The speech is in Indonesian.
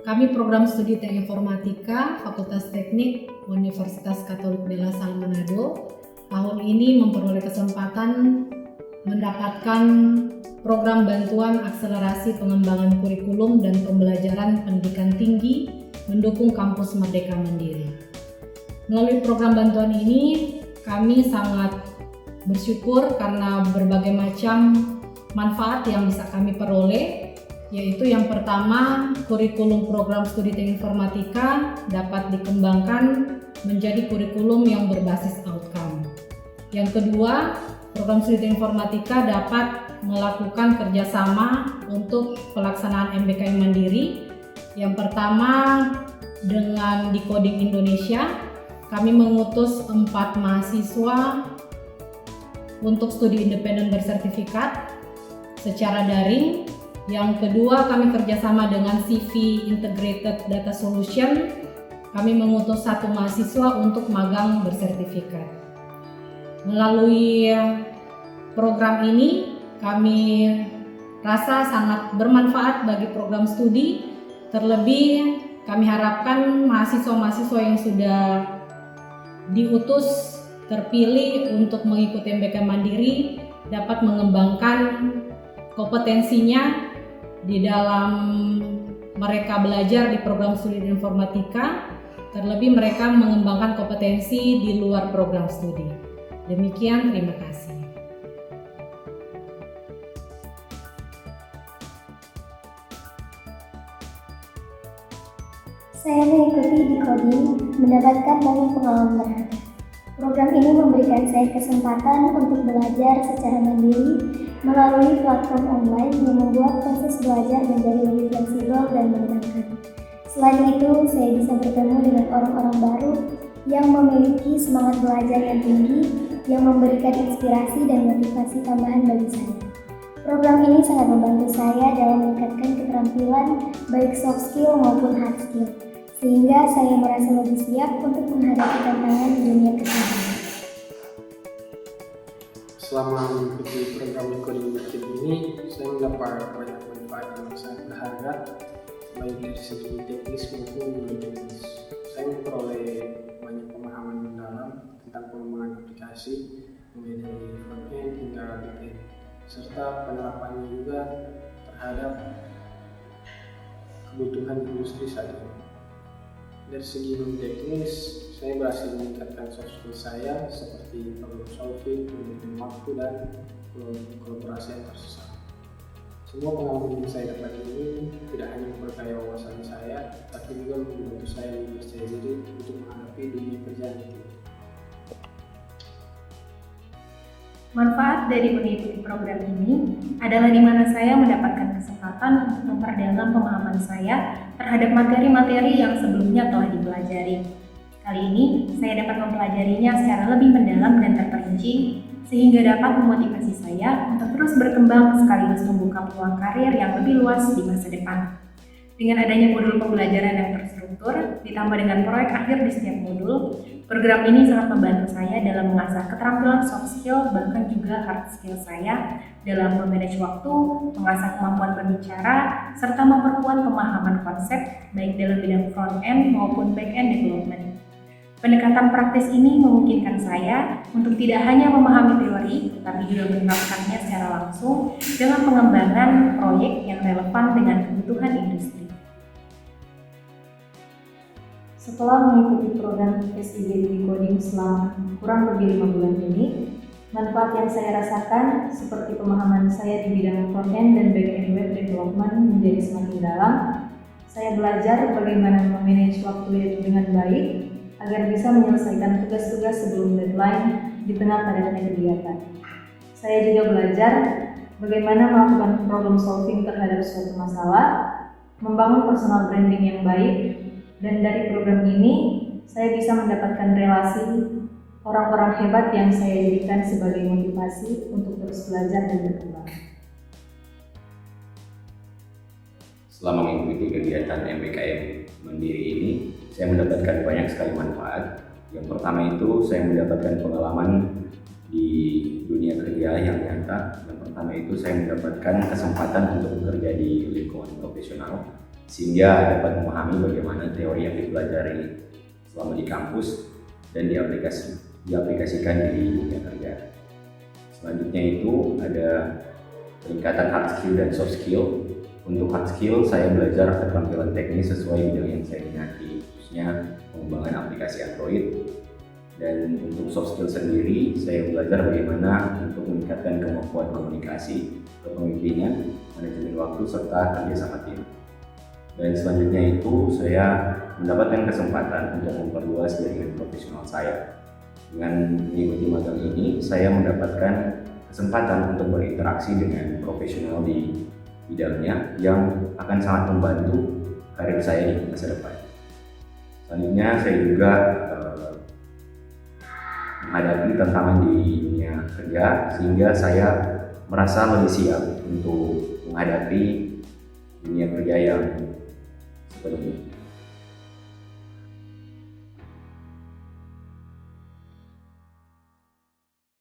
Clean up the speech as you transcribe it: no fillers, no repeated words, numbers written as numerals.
Kami program studi Teknik Informatika Fakultas Teknik Universitas Katolik Bela Salle Manado tahun ini memperoleh kesempatan mendapatkan program bantuan akselerasi pengembangan kurikulum dan pembelajaran pendidikan tinggi mendukung kampus Merdeka Mandiri. Melalui program bantuan ini kami sangat bersyukur karena berbagai macam manfaat yang bisa kami peroleh, yaitu yang pertama, kurikulum program studi Teknik Informatika dapat dikembangkan menjadi kurikulum yang berbasis outcome. Yang kedua, program studi Teknik Informatika dapat melakukan kerjasama untuk pelaksanaan MBKM Mandiri. Yang pertama, dengan Decoding Indonesia, kami mengutus 4 mahasiswa untuk studi independen bersertifikat secara daring. Yang kedua, kami kerjasama dengan CV Integrated Data Solution. Kami mengutus 1 mahasiswa untuk magang bersertifikat. Melalui program ini, kami rasa sangat bermanfaat bagi program studi. Terlebih, kami harapkan mahasiswa-mahasiswa yang sudah diutus terpilih untuk mengikuti MBKM Mandiri dapat mengembangkan kompetensinya di dalam mereka belajar di program studi informatika, terlebih mereka mengembangkan kompetensi di luar program studi. Demikian, terima kasih. Saya mengikuti Decoding, mendapatkan banyak pengalaman berharga. Program ini memberikan saya kesempatan untuk belajar secara mandiri melalui platform online yang membuat proses belajar menjadi lebih fleksibel dan menyenangkan. Selain itu, saya bisa bertemu dengan orang-orang baru yang memiliki semangat belajar yang tinggi, yang memberikan inspirasi dan motivasi tambahan bagi saya. Program ini sangat membantu saya dalam meningkatkan keterampilan baik soft skill maupun hard skill, sehingga saya merasa lebih siap untuk menghadapi tantangan di dunia kesehatan. Selama mengikuti program Decoding ini, saya mendapat banyak manfaat yang sangat berharga, baik dari segi teknis maupun non-teknis. Saya memperoleh banyak pemahaman mendalam tentang pengembangan aplikasi, mulai dari front-end hingga back-end, serta penerapannya juga terhadap kebutuhan industri saat ini. Dari segi non-teknis, saya berhasil meningkatkan soft skill saya seperti problem solving, manajemen waktu, dan kolaborasi antar sesama. Semua pengalaman yang saya dapat ini tidak hanya memperkaya wawasan saya, tapi juga membantu saya lebih percaya diri untuk menghadapi dunia kerja nanti. Manfaat dari mengikuti program ini adalah di mana saya mendapatkan kesempatan untuk memperdalam pemahaman saya terhadap materi-materi yang sebelumnya telah dipelajari. Kali ini, saya dapat mempelajarinya secara lebih mendalam dan terperinci, sehingga dapat memotivasi saya untuk terus berkembang sekaligus membuka peluang karir yang lebih luas di masa depan. Dengan adanya modul pembelajaran yang terstruktur, ditambah dengan proyek akhir di setiap modul, program ini sangat membantu saya dalam mengasah keterampilan soft skill, bahkan juga hard skill saya dalam memanage waktu, mengasah kemampuan berbicara, serta memperkuat pemahaman konsep baik dalam bidang front-end maupun back-end development. Pendekatan praktis ini memungkinkan saya untuk tidak hanya memahami teori, tetapi juga menerapkannya secara langsung dengan pengembangan proyek yang relevan dengan kebutuhan industri. Setelah mengikuti program SIG Decoding selama kurang lebih 5 bulan ini, manfaat yang saya rasakan seperti pemahaman saya di bidang front-end dan back-end web development menjadi semakin dalam. Saya belajar bagaimana memanage waktu dengan baik agar bisa menyelesaikan tugas-tugas sebelum deadline di tengah padatnya kegiatan. Saya juga belajar bagaimana melakukan problem solving terhadap suatu masalah, membangun personal branding yang baik, dan dari program ini saya bisa mendapatkan relasi orang-orang hebat yang saya jadikan sebagai motivasi untuk terus belajar dan berkembang. Selama mengikuti kegiatan MBKM Mandiri ini, saya mendapatkan banyak sekali manfaat. Yang pertama itu, saya mendapatkan pengalaman di dunia kerja yang nyata. Yang pertama itu, saya mendapatkan kesempatan untuk bekerja di lingkungan profesional. sehingga dapat memahami bagaimana teori yang dipelajari selama di kampus dan diaplikasikan di dunia kerja. Selanjutnya itu ada peningkatan hard skill dan soft skill. Untuk hard skill, saya belajar keterampilan teknis sesuai bidang yang saya minati, khususnya pengembangan aplikasi Android. Dan untuk soft skill sendiri, saya belajar bagaimana untuk meningkatkan kemampuan komunikasi, kepemimpinan, manajemen waktu, serta kerja sama tim. Dan selanjutnya itu, saya mendapatkan kesempatan untuk memperluas jaringan profesional saya. Dengan mengikuti magang ini, saya mendapatkan kesempatan untuk berinteraksi dengan profesional di bidangnya yang akan sangat membantu karir saya di masa depan. Selanjutnya, saya juga menghadapi tantangan di dunia kerja sehingga saya merasa lebih siap untuk menghadapi dunia kerja yang sepenuhnya.